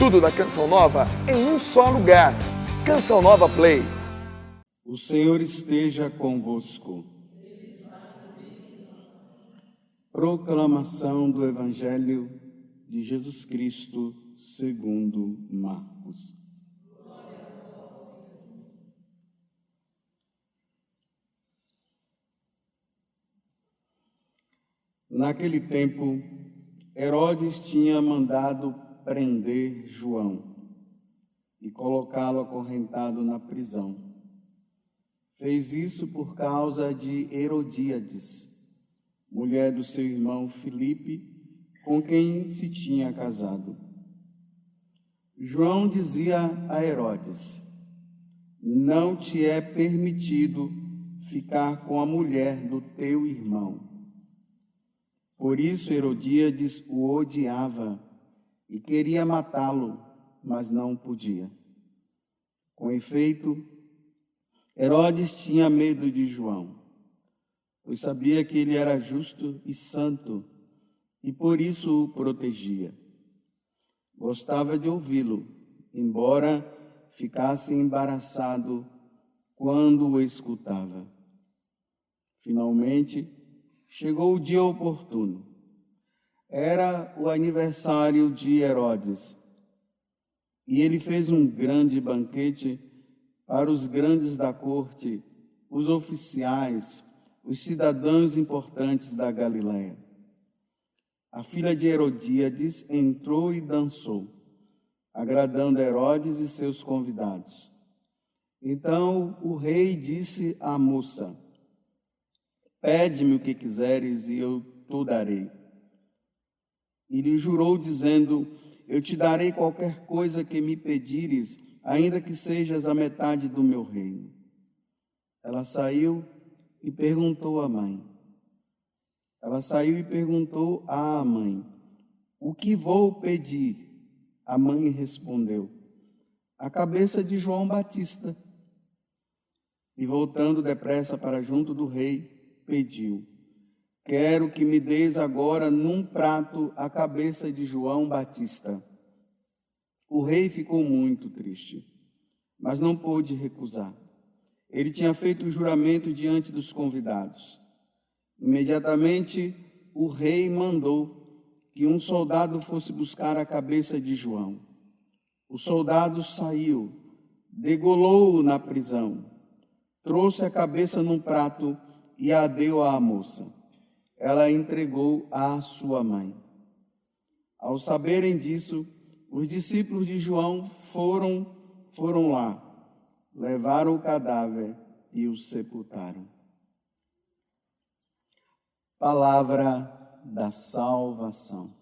Tudo da Canção Nova em um só lugar. Canção Nova Play. O Senhor esteja convosco. Proclamação do Evangelho de Jesus Cristo segundo Marcos. Naquele tempo, Herodes tinha mandado prender João e colocá-lo acorrentado na prisão. Fez isso por causa de Herodíades, mulher do seu irmão Filipe, com quem se tinha casado. João dizia a Herodes: não te é permitido ficar com a mulher do teu irmão. Por isso Herodíades o odiava e queria matá-lo, mas não podia. Com efeito, Herodes tinha medo de João, pois sabia que ele era justo e santo, e por isso o protegia. Gostava de ouvi-lo, embora ficasse embaraçado quando o escutava. Finalmente, chegou o dia oportuno. Era o aniversário de Herodes, e ele fez um grande banquete para os grandes da corte, os oficiais, os cidadãos importantes da Galiléia. A filha de Herodíades entrou e dançou, agradando Herodes e seus convidados. Então o rei disse à moça: pede-me o que quiseres e eu te darei. E lhe jurou, dizendo: eu te darei qualquer coisa que me pedires, ainda que sejas a metade do meu reino. Ela saiu e perguntou à mãe. O que vou pedir? A mãe respondeu: a cabeça de João Batista. E voltando depressa para junto do rei, pediu: quero que me deis agora num prato a cabeça de João Batista. O rei ficou muito triste, mas não pôde recusar. Ele tinha feito o juramento diante dos convidados. Imediatamente, o rei mandou que um soldado fosse buscar a cabeça de João. O soldado saiu, degolou-o na prisão, trouxe a cabeça num prato e a deu à moça. Ela a entregou à sua mãe. Ao saberem disso, os discípulos de João foram lá, levaram o cadáver e o sepultaram. Palavra da salvação.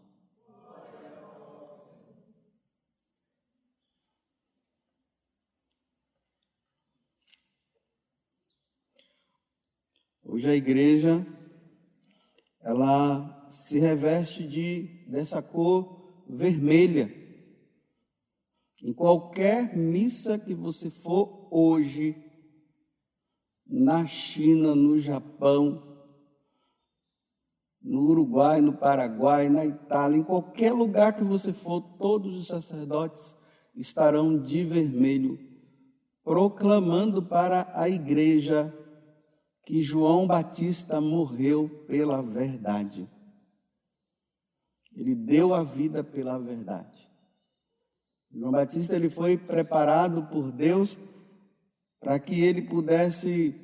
Hoje a igreja, ela se reveste dessa cor vermelha. Em qualquer missa que você for hoje, na China, no Japão, no Uruguai, no Paraguai, na Itália, em qualquer lugar que você for, todos os sacerdotes estarão de vermelho, proclamando para a igreja que João Batista morreu pela verdade. Ele deu a vida pela verdade. João Batista, ele foi preparado por Deus para que ele pudesse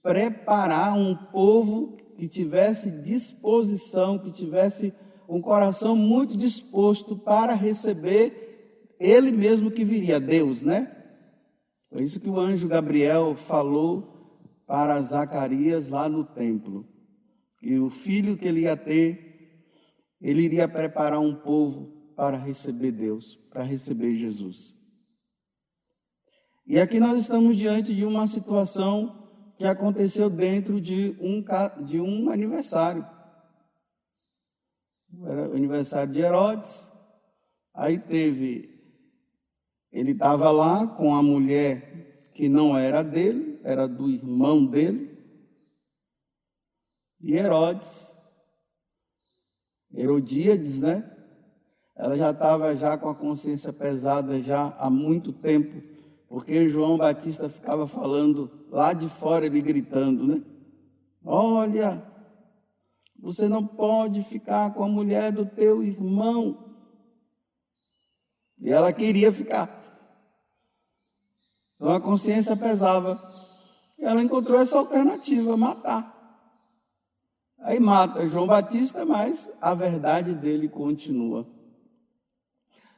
preparar um povo que tivesse disposição, que tivesse um coração muito disposto para receber ele mesmo que viria, Deus, né? Foi isso que o anjo Gabriel falou para Zacarias lá no templo. E o filho que ele ia ter, ele iria preparar um povo para receber Deus, para receber Jesus. E aqui nós estamos diante de uma situação que aconteceu dentro de um aniversário. Era o aniversário de Herodes. Aí ele estava lá com a mulher que não era dele, era do irmão dele. E Herodíades, né? ela já estava já com a consciência pesada já há muito tempo, porque João Batista ficava falando lá de fora, ele gritando, né? Olha, você não pode ficar com a mulher do teu irmão. E ela queria ficar. Então a consciência pesava. E ela encontrou essa alternativa, matar. Aí mata João Batista, mas a verdade dele continua.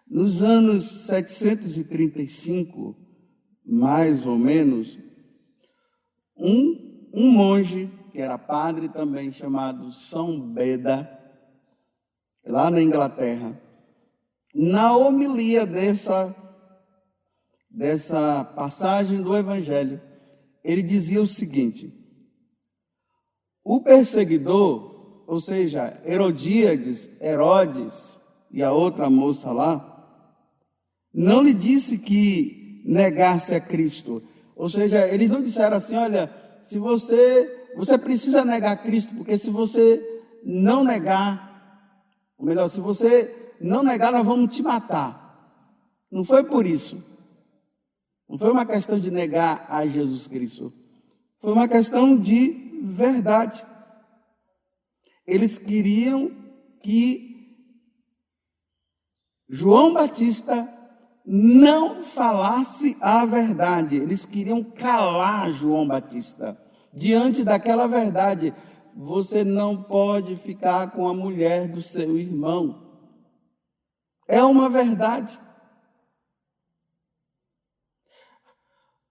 Nos anos 735, mais ou menos, um monge, que era padre também, chamado São Beda, lá na Inglaterra, na homilia dessa passagem do Evangelho, ele dizia o seguinte: o perseguidor, ou seja, Herodes e a outra moça lá, não lhe disse que negasse a Cristo. Ou seja, eles não disseram assim, olha, se você precisa negar Cristo, porque se você não negar, ou melhor, se você não negar, nós vamos te matar. Não foi por isso. Não foi uma questão de negar a Jesus Cristo. Foi uma questão de verdade. Eles queriam que João Batista não falasse a verdade. Eles queriam calar João Batista diante daquela verdade. Você não pode ficar com a mulher do seu irmão. É uma verdade.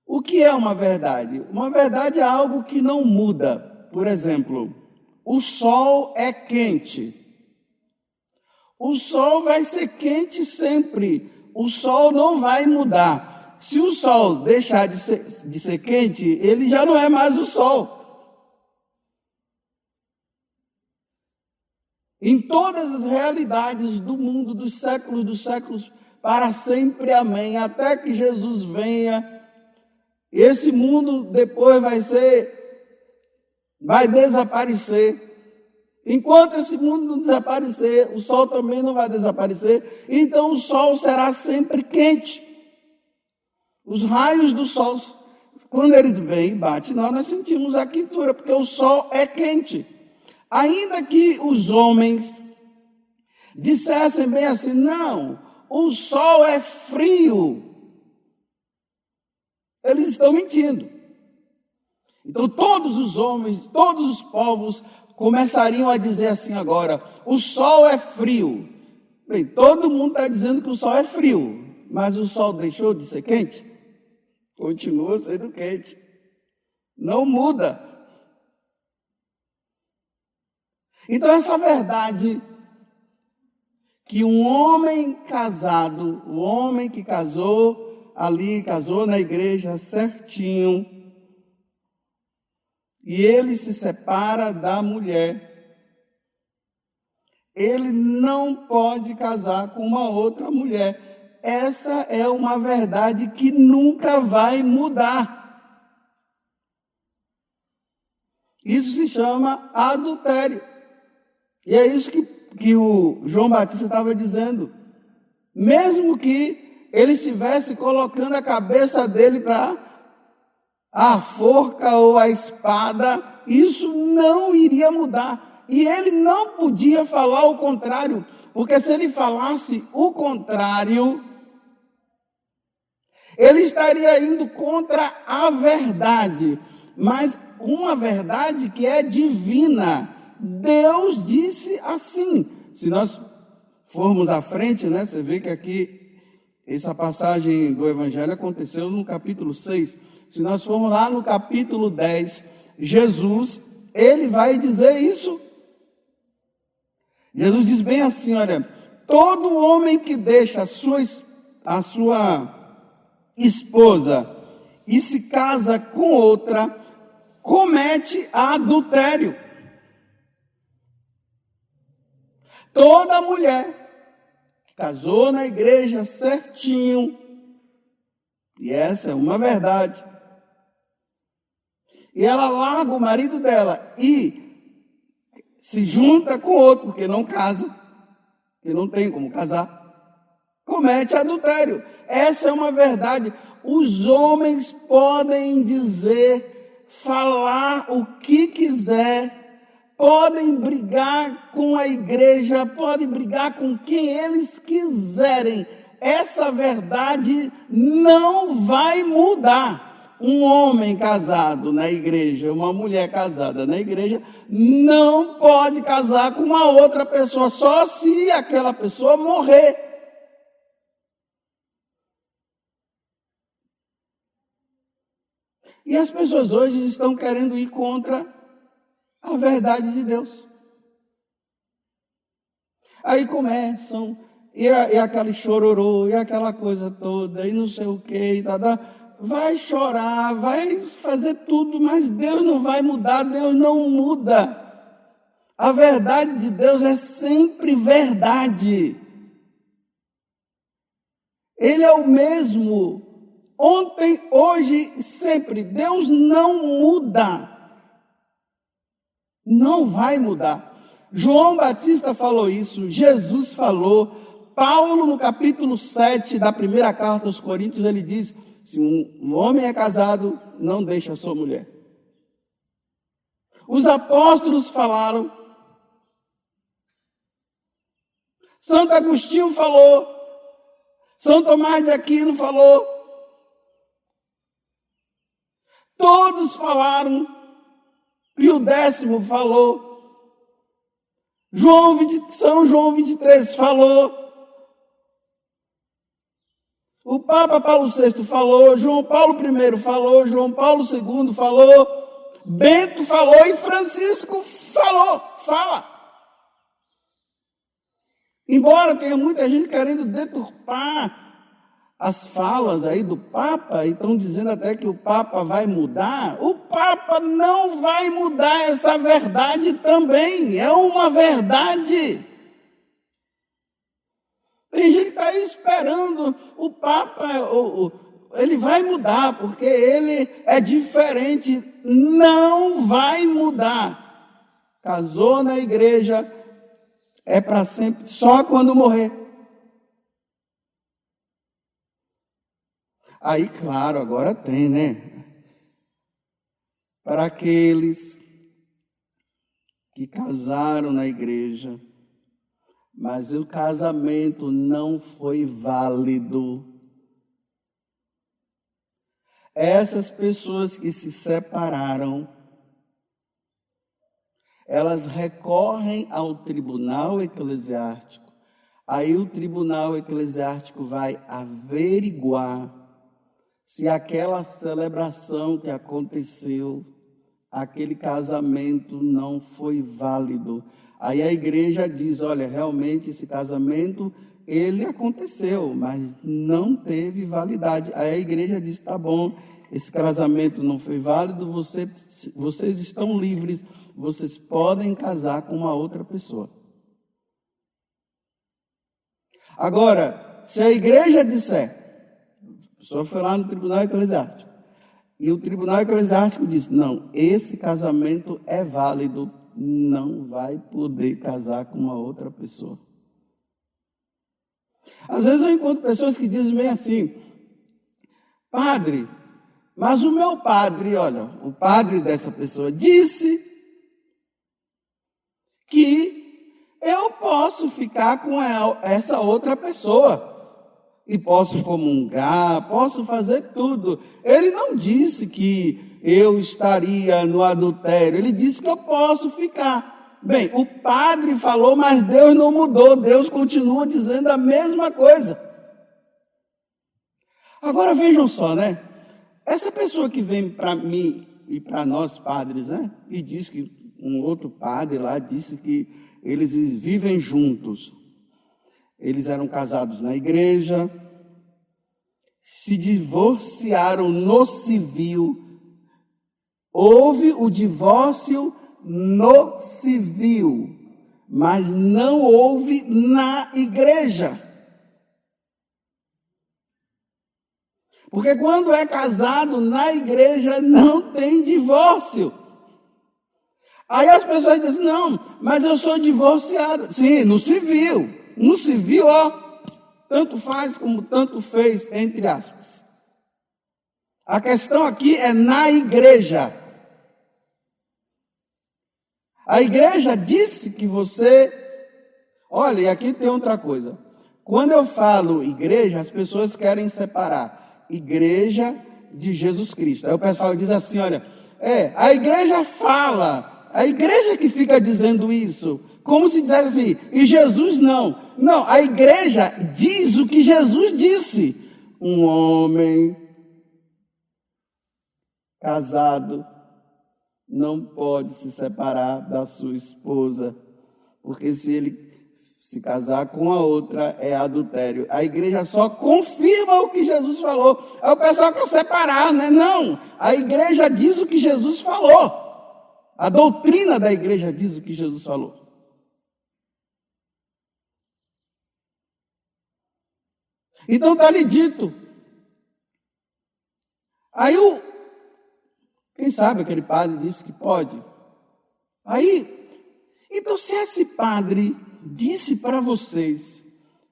O que é uma verdade? Uma verdade é algo que não muda. Por exemplo, o sol é quente. O sol vai ser quente sempre. O sol não vai mudar. Se o sol deixar de ser quente, ele já não é mais o sol. Em todas as realidades do mundo, dos séculos, para sempre, amém. Até que Jesus venha, esse mundo depois vai desaparecer. Enquanto esse mundo não desaparecer, o sol também não vai desaparecer. Então o sol será sempre quente. Os raios do sol, quando eles vêm e batem, nós sentimos a quentura, porque o sol é quente. Ainda que os homens dissessem bem assim, não, o sol é frio. Eles estão mentindo. Então todos os homens, todos os povos começariam a dizer assim agora, o sol é frio. Bem, todo mundo está dizendo que o sol é frio, mas o sol deixou de ser quente? Continua sendo quente. Não muda. Então essa verdade que um homem casado, o homem que casou ali, casou na igreja certinho, e ele se separa da mulher, ele não pode casar com uma outra mulher. Essa é uma verdade que nunca vai mudar. Isso se chama adultério. E é isso que o João Batista estava dizendo. Mesmo que ele estivesse colocando a cabeça dele para a forca ou a espada, isso não iria mudar. E ele não podia falar o contrário, porque se ele falasse o contrário, ele estaria indo contra a verdade, mas uma verdade que é divina. Deus disse assim. Se nós formos à frente, né, você vê que aqui essa passagem do Evangelho aconteceu no capítulo 6. Se nós formos lá no capítulo 10, Jesus, ele vai dizer isso. Jesus diz bem assim, olha, todo homem que deixa a sua esposa e se casa com outra, comete adultério. Toda mulher que casou na igreja certinho, e essa é uma verdade, e ela larga o marido dela e se junta com outro, porque não casa, porque não tem como casar. comete adultério. Essa é uma verdade. Os homens podem dizer, falar o que quiser, podem brigar com a igreja, podem brigar com quem eles quiserem. Essa verdade não vai mudar. Um homem casado na igreja, uma mulher casada na igreja, não pode casar com uma outra pessoa, só se aquela pessoa morrer. E as pessoas hoje estão querendo ir contra a verdade de Deus. Aí começam, e aquele chororô, e aquela coisa toda, e não sei o que, vai chorar, vai fazer tudo, mas Deus não vai mudar, Deus não muda. A verdade de Deus é sempre verdade. Ele é o mesmo, ontem, hoje e sempre. Deus não muda. Não vai mudar. João Batista falou isso, Jesus falou, Paulo no capítulo 7 da primeira carta aos Coríntios, ele diz, se um homem é casado, não deixa a sua mulher. Os apóstolos falaram, Santo Agostinho falou, São Tomás de Aquino falou, todos falaram, Pio X falou, São João 23 falou, o Papa Paulo VI falou, João Paulo I falou, João Paulo II falou, Bento falou e Francisco fala. Embora tenha muita gente querendo deturpar as falas aí do Papa, e estão dizendo até que o Papa vai mudar, o Papa não vai mudar essa verdade também, é uma verdade. Tem gente que está aí esperando o Papa, ele vai mudar, porque ele é diferente. Não vai mudar. Casou na igreja, é para sempre, só quando morrer. Aí, claro, agora tem, né? Para aqueles que casaram na igreja, mas o casamento não foi válido. Essas pessoas que se separaram, elas recorrem ao tribunal eclesiástico. Aí o tribunal eclesiástico vai averiguar se aquela celebração que aconteceu, aquele casamento não foi válido. Aí a igreja diz, olha, realmente esse casamento, ele aconteceu, mas não teve validade. Aí a igreja diz, tá bom, esse casamento não foi válido, vocês estão livres, vocês podem casar com uma outra pessoa. Agora, se a igreja disser, a pessoa foi lá no tribunal eclesiástico, e o tribunal eclesiástico diz, não, esse casamento é válido, não vai poder casar com uma outra pessoa. Às vezes eu encontro pessoas que dizem bem assim, padre, mas o meu padre, olha, o padre dessa pessoa disse que eu posso ficar com essa outra pessoa e posso comungar, posso fazer tudo. Ele não disse que eu estaria no adultério, ele disse que eu posso ficar. Bem, o padre falou, mas Deus não mudou, Deus continua dizendo a mesma coisa. Agora vejam só, né? Essa pessoa que vem para mim e para nós padres, né? E diz que um outro padre lá disse que eles vivem juntos. Eles eram casados na igreja, se divorciaram no civil. Houve o divórcio no civil, mas não houve na igreja. Porque quando é casado na igreja não tem divórcio. Aí as pessoas dizem, não, mas eu sou divorciada. Sim, no civil. No civil, ó, tanto faz como tanto fez, entre aspas. A questão aqui é na igreja. A igreja disse que você... Olha, e aqui tem outra coisa. Quando eu falo igreja, as pessoas querem separar igreja de Jesus Cristo. Aí o pessoal diz assim, olha, a igreja fala, a igreja que fica dizendo isso, como se dissesse assim, e Jesus não. Não, a igreja diz o que Jesus disse. Um homem casado não pode se separar da sua esposa, porque se ele se casar com a outra é adultério. A igreja só confirma o que Jesus falou. Aí o pessoal quer separar, né? Não, a igreja diz o que Jesus falou. A doutrina da igreja diz o que Jesus falou. Então está lhe dito. Aí quem sabe aquele padre disse que pode. Então se esse padre disse para vocês,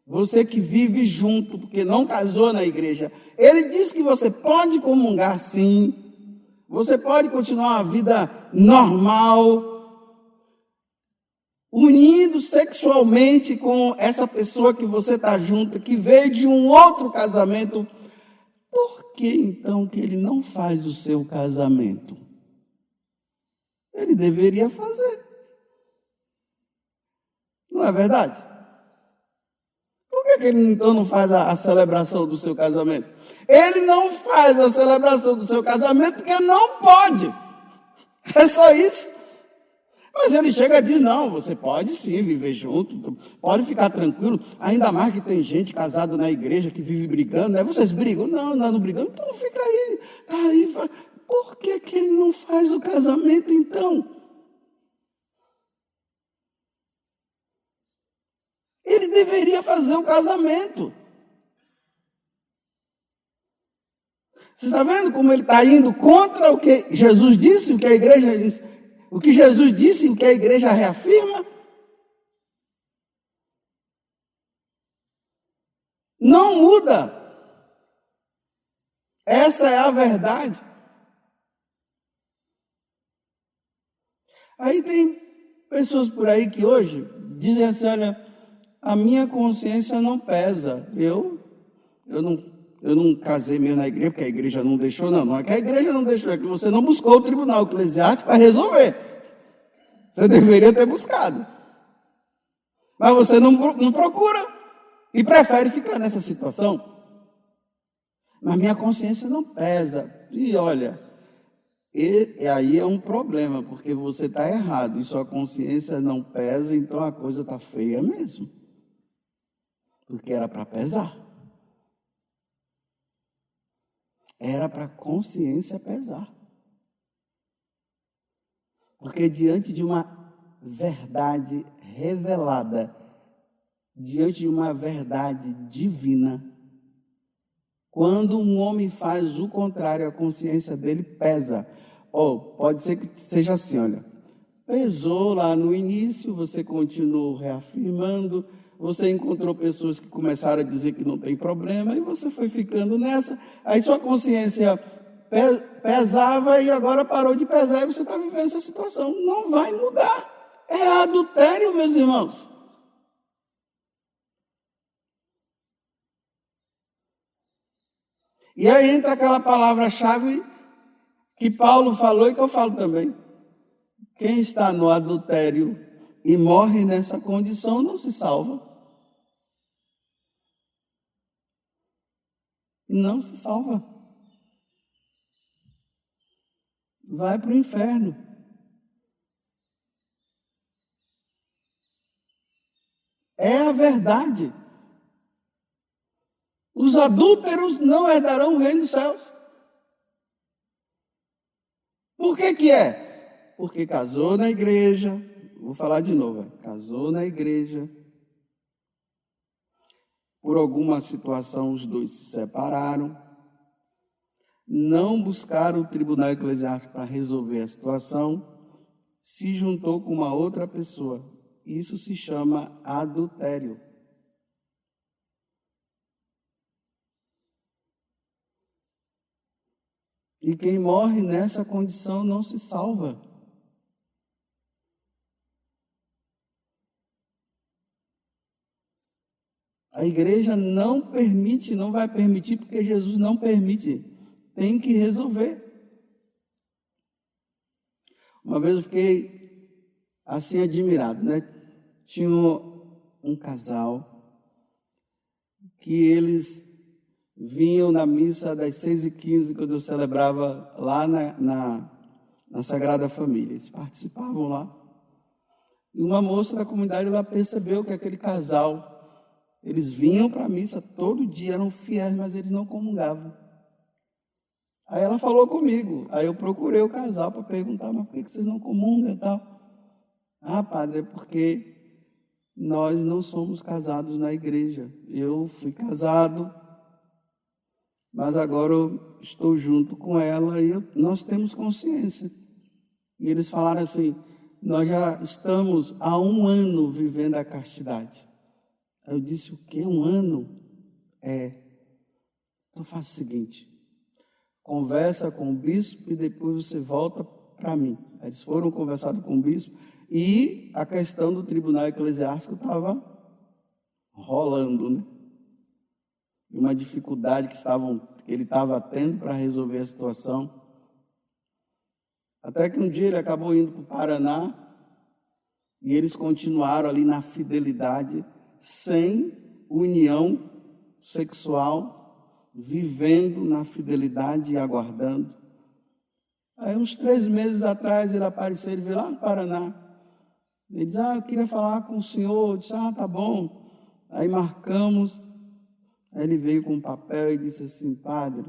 você que vive junto, porque não casou na igreja, ele disse que você pode comungar sim, você pode continuar uma vida normal, unido sexualmente com essa pessoa que você está junto, que veio de um outro casamento. Por que então que ele não faz o seu casamento? Ele deveria fazer. Não é verdade? Por que ele então não faz a celebração do seu casamento? Ele não faz a celebração do seu casamento porque não pode. É só isso. Mas ele chega e diz, não, você pode sim viver junto, pode ficar tranquilo, ainda mais que tem gente casada na igreja que vive brigando, né? Vocês brigam? Não, nós não brigamos, então fica aí, tá aí. Por que ele não faz o casamento então? Ele deveria fazer o casamento. Você está vendo como ele está indo contra o que Jesus disse, o que a igreja disse? O que Jesus disse e o que a igreja reafirma? Não muda. Essa é a verdade. Aí tem pessoas por aí que hoje dizem assim, olha, a minha consciência não pesa. Eu não casei mesmo na igreja, porque a igreja não deixou, não é que a igreja não deixou, é que você não buscou o tribunal eclesiástico para resolver. Você deveria ter buscado. Mas você não procura e prefere ficar nessa situação. Mas minha consciência não pesa. E olha, e aí é um problema, porque você está errado e sua consciência não pesa, então a coisa está feia mesmo. Porque era para pesar. Era para a consciência pesar. Porque diante de uma verdade revelada, diante de uma verdade divina, quando um homem faz o contrário, a consciência dele pesa. Pode ser que seja assim, olha, pesou lá no início, você continuou reafirmando, você encontrou pessoas que começaram a dizer que não tem problema, e você foi ficando nessa, aí sua consciência pesava e agora parou de pesar e você está vivendo essa situação. Não vai mudar. É adultério, meus irmãos. E aí entra aquela palavra-chave que Paulo falou e que eu falo também. Quem está no adultério e morre nessa condição não se salva. Não se salva. Vai para o inferno. É a verdade. Os adúlteros não herdarão o reino dos céus. Por que é? Porque casou na igreja, vou falar de novo, casou na igreja, por alguma situação os dois se separaram, não buscaram o tribunal eclesiástico para resolver a situação, se juntou com uma outra pessoa. Isso se chama adultério. E quem morre nessa condição não se salva. A igreja não permite, não vai permitir, porque Jesus não permite. Tem que resolver. Uma vez eu fiquei assim admirado, né? Tinha um casal que eles vinham na missa das 6h15, quando eu celebrava lá na Sagrada Família. Eles participavam lá. E uma moça da comunidade, ela percebeu que aquele casal, eles vinham para a missa todo dia, eram fiéis, mas eles não comungavam. Aí ela falou comigo, aí eu procurei o casal para perguntar, mas por que vocês não comungam e tal? Ah, padre, é porque nós não somos casados na igreja. Eu fui casado, mas agora eu estou junto com ela e nós temos consciência. E eles falaram assim, nós já estamos há 1 ano vivendo a castidade. Aí eu disse, o quê? 1 ano? Então faça o seguinte, conversa com o bispo e depois você volta para mim. Aí eles foram conversar com o bispo e a questão do tribunal eclesiástico estava rolando, né? E uma dificuldade que ele estava tendo para resolver a situação. Até que um dia ele acabou indo para o Paraná e eles continuaram ali na fidelidade, sem união sexual, vivendo na fidelidade e aguardando. Aí uns 3 meses atrás ele apareceu, ele veio lá no Paraná. Ele disse, eu queria falar com o senhor. Eu disse, tá bom. Aí marcamos. Aí ele veio com um papel e disse assim, padre,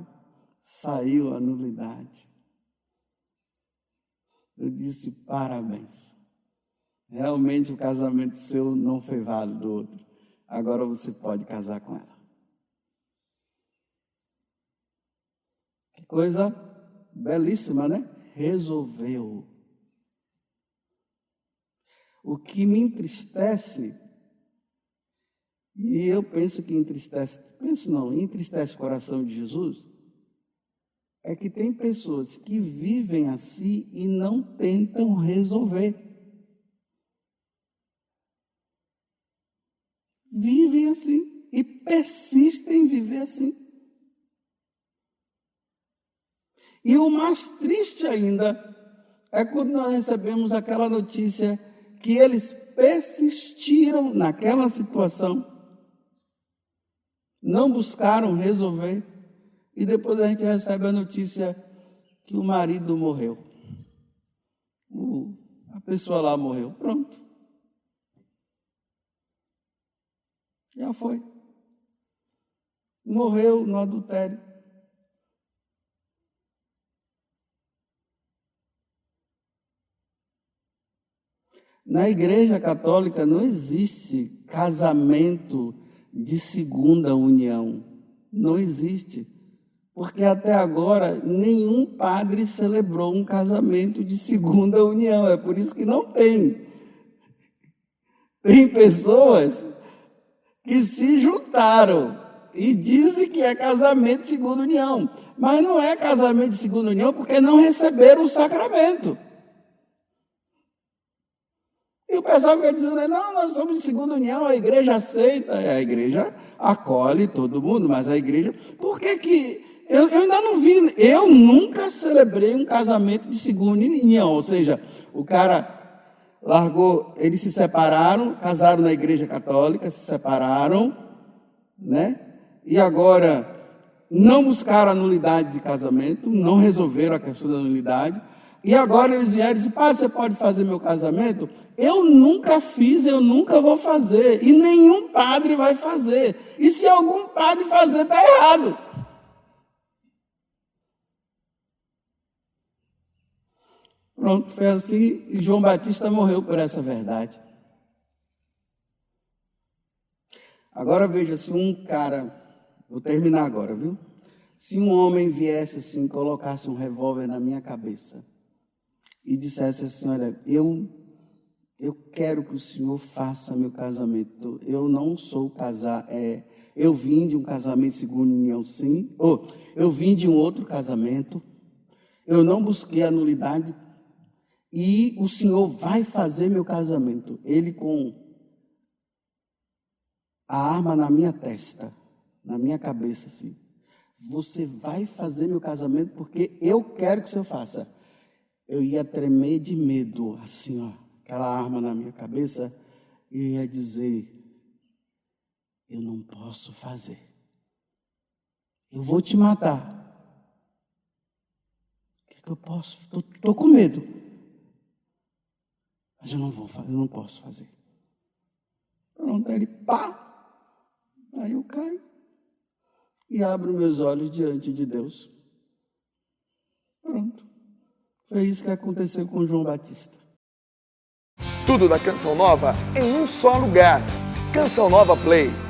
saiu a nulidade. Eu disse, parabéns. Realmente o casamento seu não foi válido do outro. Agora você pode casar com ela. Que coisa belíssima, né? Resolveu. O que me entristece, e eu penso que entristece o coração de Jesus, é que tem pessoas que vivem assim e não tentam resolver. Vivem assim e persistem em viver assim. E o mais triste ainda é quando nós recebemos aquela notícia que eles persistiram naquela situação, não buscaram resolver, e depois a gente recebe a notícia que o marido morreu. A pessoa lá morreu. Pronto. Já foi. Morreu no adultério. Na Igreja Católica não existe casamento de segunda união. Não existe. Porque até agora nenhum padre celebrou um casamento de segunda união. É por isso que não tem. Tem pessoas que se juntaram e dizem que é casamento de segunda união. Mas não é casamento de segunda união porque não receberam o sacramento. E o pessoal fica dizendo, não, nós somos de segunda união, a igreja aceita, a igreja acolhe todo mundo, mas a igreja... Por que eu ainda não vi, eu nunca celebrei um casamento de segunda união, ou seja, o cara largou, eles se separaram, casaram na igreja católica, se separaram, né? E agora não buscaram a nulidade de casamento, não resolveram a questão da nulidade, e agora eles vieram e disseram, padre, você pode fazer meu casamento? Eu nunca fiz, eu nunca vou fazer. E nenhum padre vai fazer. E se algum padre fazer, está errado. Pronto, foi assim e João Batista morreu por essa verdade. Agora veja, se um cara, vou terminar agora, viu? Se um homem viesse assim, colocasse um revólver na minha cabeça e dissesse assim, olha, eu quero que o senhor faça meu casamento. Eu não sou casar, eu vim de um casamento segundo união, sim. Eu vim de um outro casamento, Eu não busquei a nulidade e o Senhor vai fazer meu casamento. Ele com a arma na minha testa, na minha cabeça, assim. Você vai fazer meu casamento porque eu quero que você faça. Eu ia tremer de medo, assim, ó, aquela arma na minha cabeça, e eu ia dizer, eu não posso fazer. Eu vou te matar. O que eu posso? Estou com medo. Mas eu não vou fazer, eu não posso fazer. Pronto, aí ele, pá! Aí eu caio e abro meus olhos diante de Deus. Pronto. Foi isso que aconteceu com João Batista. Tudo da Canção Nova em um só lugar. Canção Nova Play.